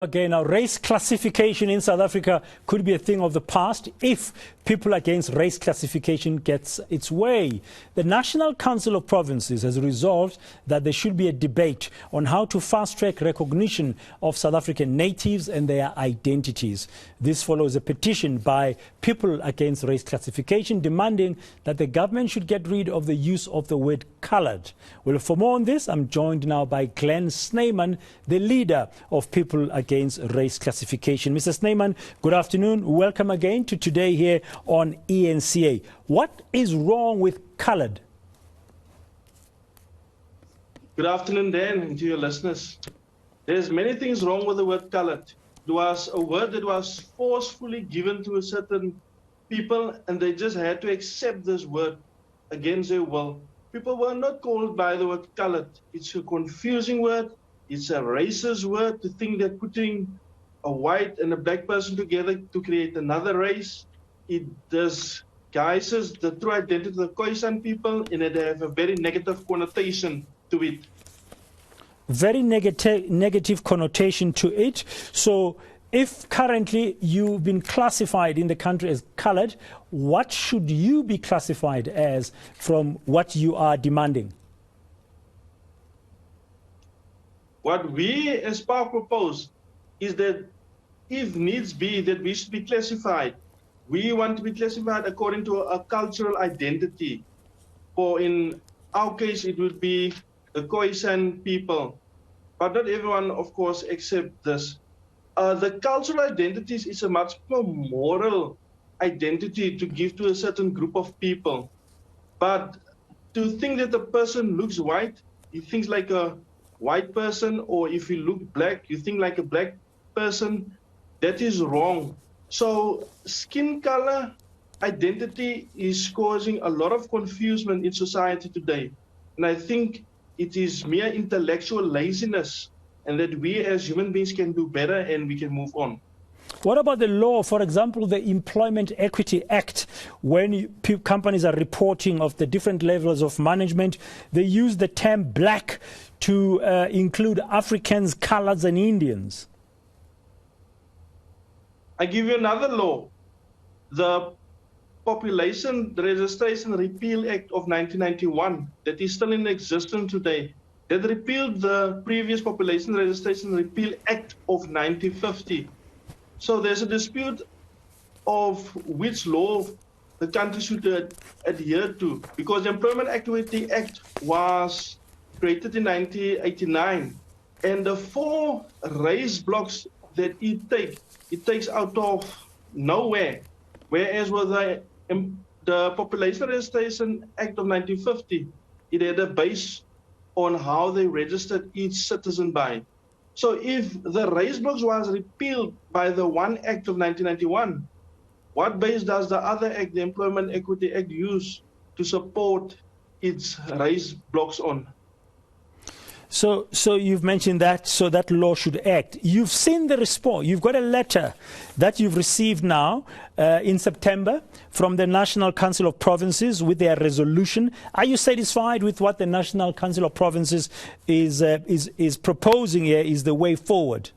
Again, now race classification in South Africa could be a thing of the past if people against race classification gets its way. The National Council of Provinces has resolved that there should be a debate on how to fast-track recognition of South African natives and their identities. This follows a petition by people against race classification demanding that the government should get rid of the use of the word coloured. Well, for more on this, I'm joined now by Glen Snyman, the leader of people against race classification. Mr. Snyman, good afternoon. Welcome again to Today here on ENCA. What is wrong with coloured? Good afternoon, Dan, and to your listeners. There's many things wrong with the word coloured. It was a word that was forcefully given to a certain people, and they just had to accept this word against their will. People were not called by the word coloured. It's a confusing word. It's a racist word to think that putting a white and a black person together to create another race. It disguises the true identity of the KhoiSan people, and it has a very negative connotation to it. Very negative connotation to it. So if currently you've been classified in the country as coloured, what should you be classified as from what you are demanding? What we as PARC propose is that if needs be, that we should be classified. We want to be classified according to a cultural identity. For in our case, it would be the KhoiSan people. But not everyone, of course, accepts this. The cultural identities is a much more moral identity to give to a certain group of people. But to think that the person looks white, he thinks like a white person, or if you look black, you think like a black person, that is wrong. So skin color identity is causing a lot of confusion in society today. And I think it is mere intellectual laziness, and that we as human beings can do better and we can move on. What about the law, for example, the Employment Equity Act? When companies are reporting of the different levels of management, they use the term black to include Africans, coloureds and Indians. I give you another law. The Population Registration Repeal Act of 1991 that is still in existence today. That repealed the previous Population Registration Repeal Act of 1950. So there's a dispute of which law the country should adhere to, because the Employment Equity Act was created in 1989, and the 4 race blocks that it takes out of nowhere, whereas with the Population Registration Act of 1950, it had a base on how they registered each citizen by. So if the race blocks was repealed by the one act of 1991, what base does the other act, the Employment Equity Act, use to support its race blocks on? So you've mentioned that, so that law should act. You've seen the response. You've got a letter that you've received now in September from the National Council of Provinces with their resolution. Are you satisfied with what the National Council of Provinces is proposing here is the way forward?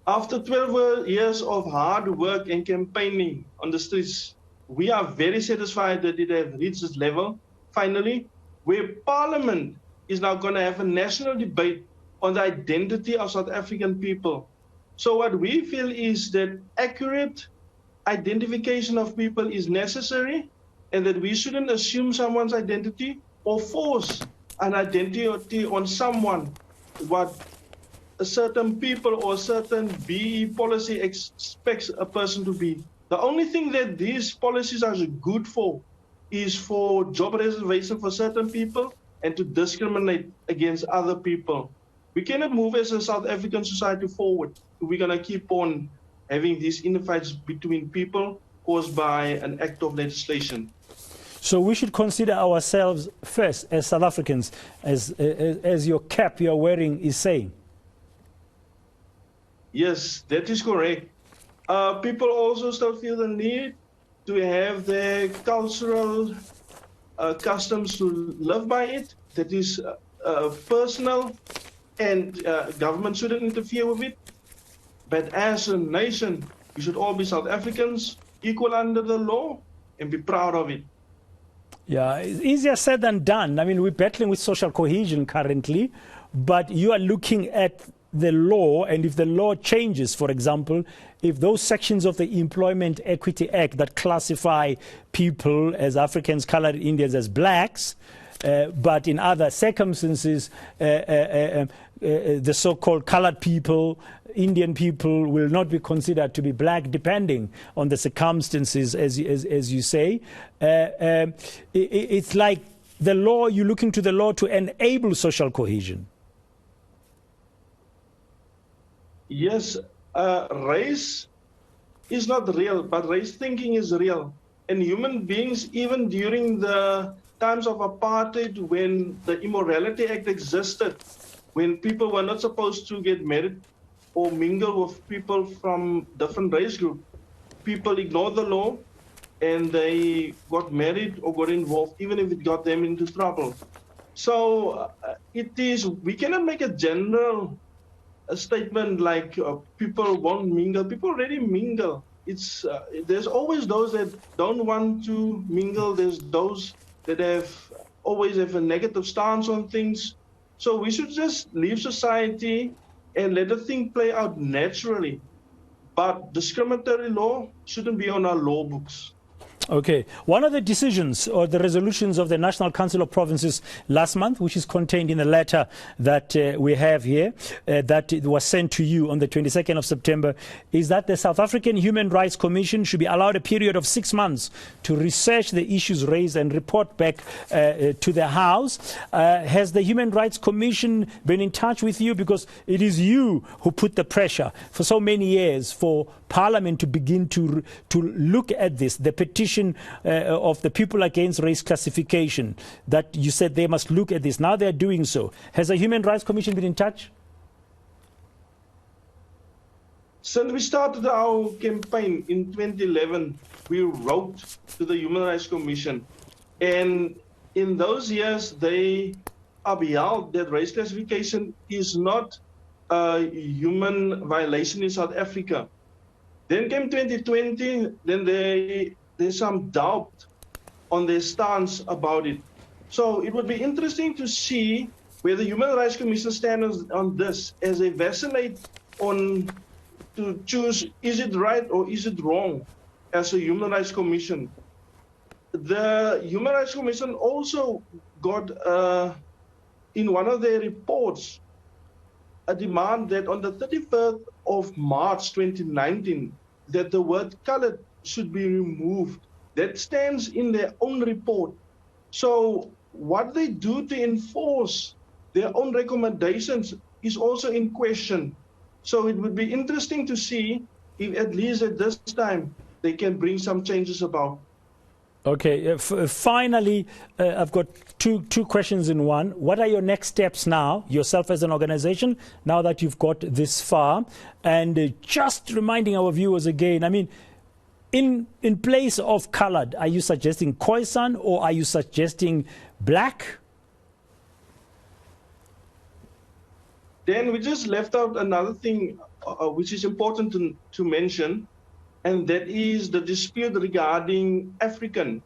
After 12 years of hard work and campaigning on the streets, we are very satisfied that it has reached this level, finally, where Parliament is now going to have a national debate on the identity of South African people. So what we feel is that accurate identification of people is necessary, and that we shouldn't assume someone's identity or force an identity on someone what a certain people or a certain BE policy expects a person to be. The only thing that these policies are good for is for job reservation for certain people and to discriminate against other people. We cannot move as a South African society forward. We're going to keep on having these infights between people caused by an act of legislation. So we should consider ourselves first as South Africans, as your cap you're wearing is saying. Yes, that is correct. People also still feel the need to have their cultural customs to live by it. That is personal. and government shouldn't interfere with it. But as a nation, we should all be South Africans, equal under the law, and be proud of it. Yeah, it's easier said than done. I mean, we're battling with social cohesion currently, but you are looking at the law, and if the law changes, for example, if those sections of the Employment Equity Act that classify people as Africans, colored Indians as blacks, but in other circumstances, the so-called colored people, Indian people, will not be considered to be black, depending on the circumstances, as you say. It's like the law, you're looking to the law to enable social cohesion. Yes, race is not real, but race thinking is real. And human beings, even during the times of apartheid, when the Immorality Act existed, when people were not supposed to get married or mingle with people from different race groups, people ignored the law and they got married or got involved, even if it got them into trouble. So we cannot make a general statement like people won't mingle. People already mingle. There's always those that don't want to mingle. There's those that always have a negative stance on things. So we should just leave society and let the thing play out naturally. But discriminatory law shouldn't be on our law books. Okay. One of the decisions or the resolutions of the National Council of Provinces last month, which is contained in the letter that we have here, that it was sent to you on the 22nd of September, is that the South African Human Rights Commission should be allowed a period of 6 months to research the issues raised and report back to the House. Has the Human Rights Commission been in touch with you? Because it is you who put the pressure for so many years for Parliament to begin to look at this, the petition of the people against race classification, that you said they must look at this. Now they're doing so. Has the Human Rights Commission been in touch? Since we started our campaign in 2011, we wrote to the Human Rights Commission. And in those years, they upheld that race classification is not a human violation in South Africa. Then came 2020, then there's some doubt on their stance about it. So it would be interesting to see where the Human Rights Commission stands on this, as they vacillate on to choose, is it right or is it wrong as a Human Rights Commission. The Human Rights Commission also got, in one of their reports, a demand that on the 31st of March 2019, that the word colored should be removed. That stands in their own report. So what they do to enforce their own recommendations is also in question. So it would be interesting to see if at least at this time they can bring some changes about. Okay, finally, I've got two questions in one. What are your next steps now, yourself as an organization, now that you've got this far? And just reminding our viewers again, I mean, in place of colored, are you suggesting KhoiSan or are you suggesting black? Then we just left out another thing which is important to mention, and that is the dispute regarding African.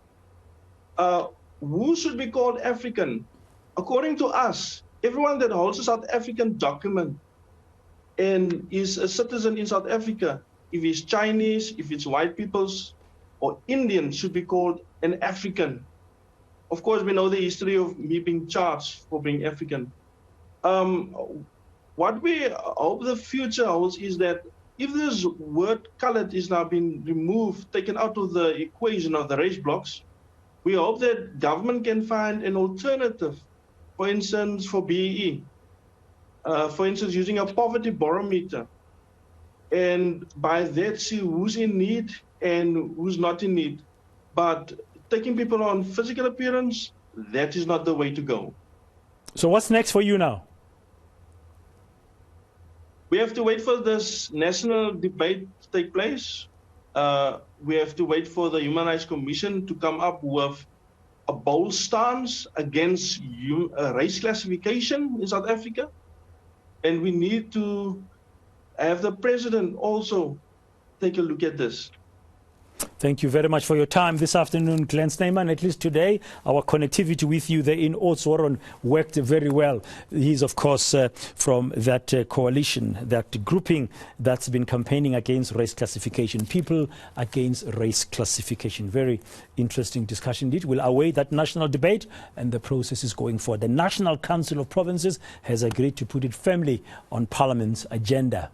Who should be called African? According to us, everyone that holds a South African document and is a citizen in South Africa, if it's Chinese, if it's white peoples, or Indian, should be called an African. Of course, we know the history of me being charged for being African. What we hope the future holds is that if this word colored is now being removed, taken out of the equation of the race blocks, we hope that government can find an alternative, for instance, for BEE. For instance, using a poverty barometer. And by that, see who's in need and who's not in need. But taking people on physical appearance, that is not the way to go. So what's next for you now? We have to wait for this national debate to take place. We have to wait for the Human Rights Commission to come up with a bold stance against race classification in South Africa. And we need to have the president also take a look at this. Thank you very much for your time this afternoon, Glen Snyman. At least today, our connectivity with you there in Oudtshoorn worked very well. He's, of course, from that coalition, that grouping that's been campaigning against race classification, People Against Race Classification. Very interesting discussion indeed. We'll await that national debate, and the process is going forward. The National Council of Provinces has agreed to put it firmly on Parliament's agenda.